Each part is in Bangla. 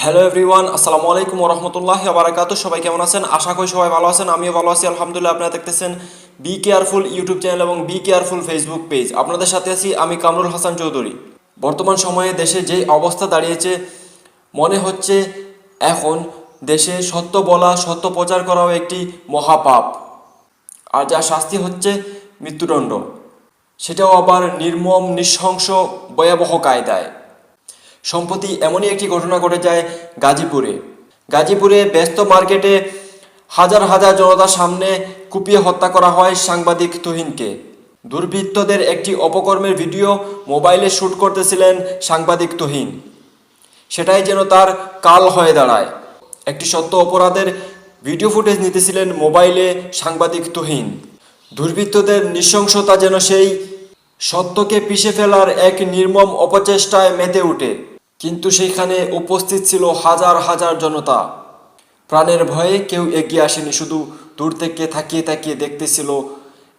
হ্যালো এভরিওয়ান, আসসালামু আলাইকুম ওয়া রাহমাতুল্লাহি ওয়া বারাকাতুহু। সবাই কেমন আছেন? আশা করি সবাই ভালো আছেন। আমিও ভালো আছি আলহামদুলিল্লাহ। আপনারা দেখতেছেন বি কেয়ারফুল ইউটিউব চ্যানেল এবং বি কেয়ারফুল ফেসবুক পেজ। আপনাদের সাথে আছি আমি কামরুল হাসান চৌধুরী। বর্তমান সময়ে দেশে যেই অবস্থা দাঁড়িয়েছে, মনে হচ্ছে এখন দেশে সত্য বলা, সত্য প্রচার করাও একটি মহাপাপ, আর যা শাস্তি হচ্ছে মৃত্যুদণ্ড, সেটাও আবার নির্মম, নৃশংস, ভয়াবহ কায়দায়। সম্প্রতি এমনই একটি ঘটনা ঘটে যায় গাজীপুরে ব্যস্ত মার্কেটে হাজার হাজার জনতার সামনে কুপিয়ে হত্যা করা হয় সাংবাদিক তুহিনকে। দুর্বৃত্তদের একটি অপকর্মের ভিডিও মোবাইলে শ্যুট করতেছিলেন সাংবাদিক তুহিন। সেটাই যেন তার কাল হয়ে দাঁড়ায়। একটি সত্য অপরাধের ভিডিও ফুটেজ নিতেছিলেন মোবাইলে সাংবাদিক তুহিন। দুর্বৃত্তদের নৃশংসতা যেন সেই সত্যকে পিষে ফেলার এক নির্মম অপচেষ্টায় মেতে ওঠে, কিন্তু সেখানে উপস্থিত ছিল হাজার হাজার জনতা। প্রাণের ভয়ে কেউ এগিয়ে আসেনি, শুধু দূর থেকে তাকিয়ে তাকিয়ে দেখতেছিল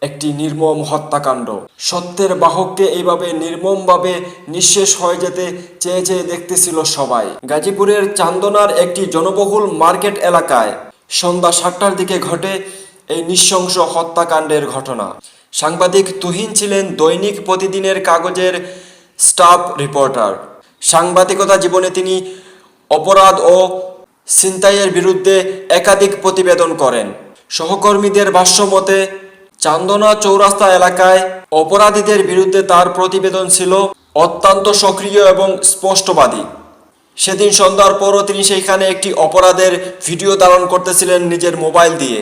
একটি নির্মম হত্যাকাণ্ড। সত্যের বাহককে এইভাবে নির্মমভাবে নিঃশেষ হয়ে যেতে চেয়ে চেয়ে দেখতেছিল সবাই। গাজীপুরের চান্দনার একটি জনবহুল মার্কেট এলাকায় সন্ধ্যা 7টার দিকে ঘটে এই নৃশংস হত্যাকাণ্ডের ঘটনা। সাংবাদিক তুহিন ছিলেন দৈনিক প্রতিদিনের কাগজের স্টাফ রিপোর্টার। সাংবাদিকতা জীবনে তিনি অপরাধ ও ছিনতাইয়ের বিরুদ্ধে একাধিক প্রতিবেদন করেন। সহকর্মীদের ভাষ্যমতে চান্দনা চৌরাস্তা এলাকায় অপরাধীদের বিরুদ্ধে তার প্রতিবেদন ছিল অত্যন্ত সক্রিয় এবং স্পষ্টবাদী। সেদিন সন্ধ্যার পরও তিনি সেইখানে একটি অপরাধের ভিডিও ধারণ করতেছিলেন নিজের মোবাইল দিয়ে।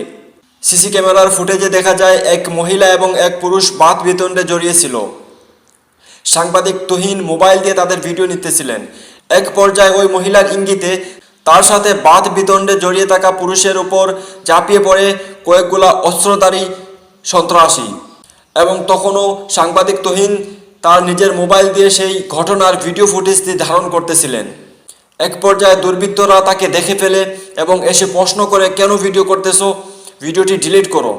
সিসি ক্যামেরার ফুটেজে দেখা যায় এক মহিলা এবং এক পুরুষ বাদ বিতণ্ডে জড়িয়েছিল। সাংবাদিক তুহিন মোবাইল দিয়ে তাদের ভিডিও নিতেছিলেন। এক পর্যায়ে ওই মহিলার ইঙ্গিতে তার সাথে বাদ বিতণ্ডে জড়িয়ে থাকা পুরুষের উপর ঝাঁপিয়ে পড়ে কয়েকগুলা অস্ত্রধারী সন্ত্রাসী, এবং তখনও সাংবাদিক তুহিন তার নিজের মোবাইল দিয়ে সেই ঘটনার ভিডিও ফুটেজটি ধারণ করতেছিলেন। এক পর্যায়ে দুর্বৃত্তরা তাকে দেখে ফেলে এবং এসে প্রশ্ন করে, কেন ভিডিও করতেছো, ভিডিওটি ডিলিট করো।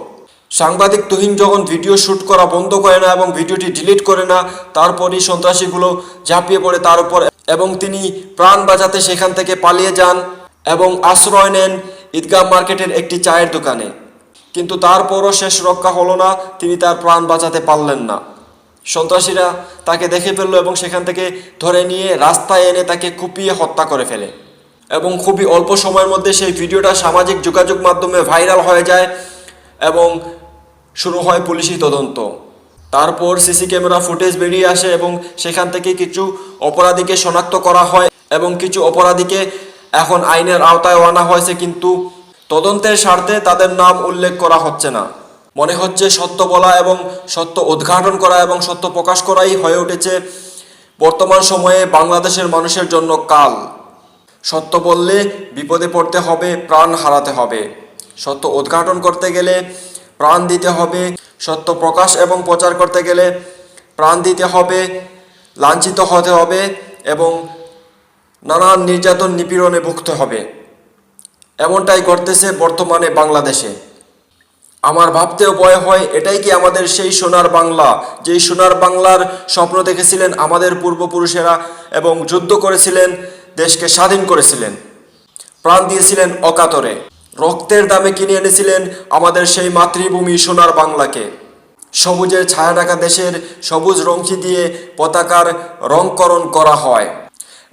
সাংবাদিক তুহিন যখন ভিডিও শ্যুট করা বন্ধ করে না এবং ভিডিওটি ডিলিট করে না, তারপরই সন্ত্রাসীগুলো ঝাঁপিয়ে পড়ে তার উপর এবং তিনি প্রাণ বাঁচাতে সেখান থেকে পালিয়ে যান এবং আশ্রয় নেন ঈদগাহ মার্কেটের একটি চায়ের দোকানে। কিন্তু তারপরও শেষ রক্ষা হলো না, তিনি তার প্রাণ বাঁচাতে পারলেন না। সন্ত্রাসীরা তাকে দেখে ফেললো এবং সেখান থেকে ধরে নিয়ে রাস্তায় এনে তাকে কুপিয়ে হত্যা করে ফেলে, এবং খুবই অল্প সময়ের মধ্যে সেই ভিডিওটা সামাজিক যোগাযোগ মাধ্যমে ভাইরাল হয়ে যায় এবং শুরু হয় পুলিশি তদন্ত। তারপর সিসি ক্যামেরা ফুটেজ বেরিয়ে আসে এবং সেখান থেকে কিছু অপরাধীকে শনাক্ত করা হয় এবং কিছু অপরাধীকে এখন আইনের আওতায় আনা হয়েছে, কিন্তু তদন্তের স্বার্থে তাদের নাম উল্লেখ করা হচ্ছে না। মনে হচ্ছে সত্য বলা এবং সত্য উদ্ঘাটন করা এবং সত্য প্রকাশ করাই হয়ে উঠেছে বর্তমান সময়ে বাংলাদেশের মানুষের জন্য কাল। সত্য বললে বিপদে পড়তে হবে, প্রাণ হারাতে হবে। সত্য উদ্ঘাটন করতে গেলে প্রাণ দিতে হবে, সত্য প্রকাশ এবং প্রচার করতে গেলে প্রাণ দিতে হবে, লাঞ্ছিত হতে হবে এবং নানান নির্যাতন নিপীড়নে ভুগতে হবে। এমনটাই ঘটতেছে বর্তমানে বাংলাদেশে। আমার ভাবতেও ভয় হয়, এটাই কি আমাদের সেই সোনার বাংলা, যেই সোনার বাংলার স্বপ্ন দেখেছিলেন আমাদের পূর্বপুরুষেরা এবং যুদ্ধ করেছিলেন, দেশকে স্বাধীন করেছিলেন, প্রাণ দিয়েছিলেন অকাতরে, রক্তের দামে কিনে এনেছিলেন আমাদের সেই মাতৃভূমি সোনার বাংলাকে। সবুজের ছায়া ঢাকা দেশের সবুজ রঙটি দিয়ে পতাকার রংকরণ করা হয়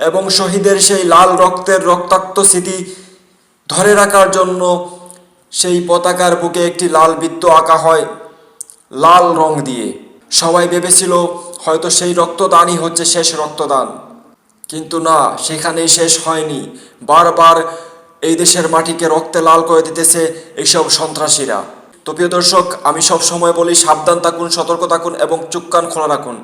এবং শহীদের সেই লাল রক্তের রক্তাক্ত স্মৃতি ধরে রাখার জন্য সেই পতাকার বুকে একটি লাল বৃত্ত আঁকা হয় লাল রং দিয়ে। সবাই ভেবেছিল হয়তো সেই রক্তদানই হচ্ছে শেষ রক্তদান, কিন্তু না, সেখানেই শেষ হয়নি। বারবার এই দেশের মাটিকে রক্তে লাল করে দিতেছে এইসব সন্ত্রাসীরা। তো প্রিয় দর্শক, আমি সব সময় বলি সাবধান থাকুন, সতর্ক থাকুন এবং চোখ কান খোলা রাখুন।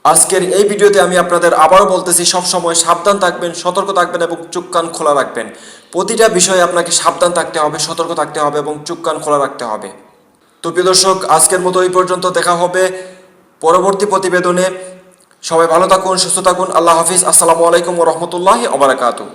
আজকের এই ভিডিওতে আমি আপনাদের আবারও বলতেছি, সব সময় সাবধান থাকবেন, সতর্ক থাকবেন এবং চোখ কান খোলা রাখবেন। প্রতিটা বিষয়ে আপনাকে সাবধান থাকতে হবে, সতর্ক থাকতে হবে এবং চোখ কান খোলা রাখতে হবে। তো প্রিয় দর্শক, আজকের মতো এই পর্যন্ত। দেখা হবে পরবর্তী প্রতিবেদনে। সবাই ভালো থাকুন, সুস্থ থাকুন। আল্লাহ হাফিজ। আসসালামু আলাইকুম ওয়া রাহমাতুল্লাহি ওয়া বারাকাতুহু।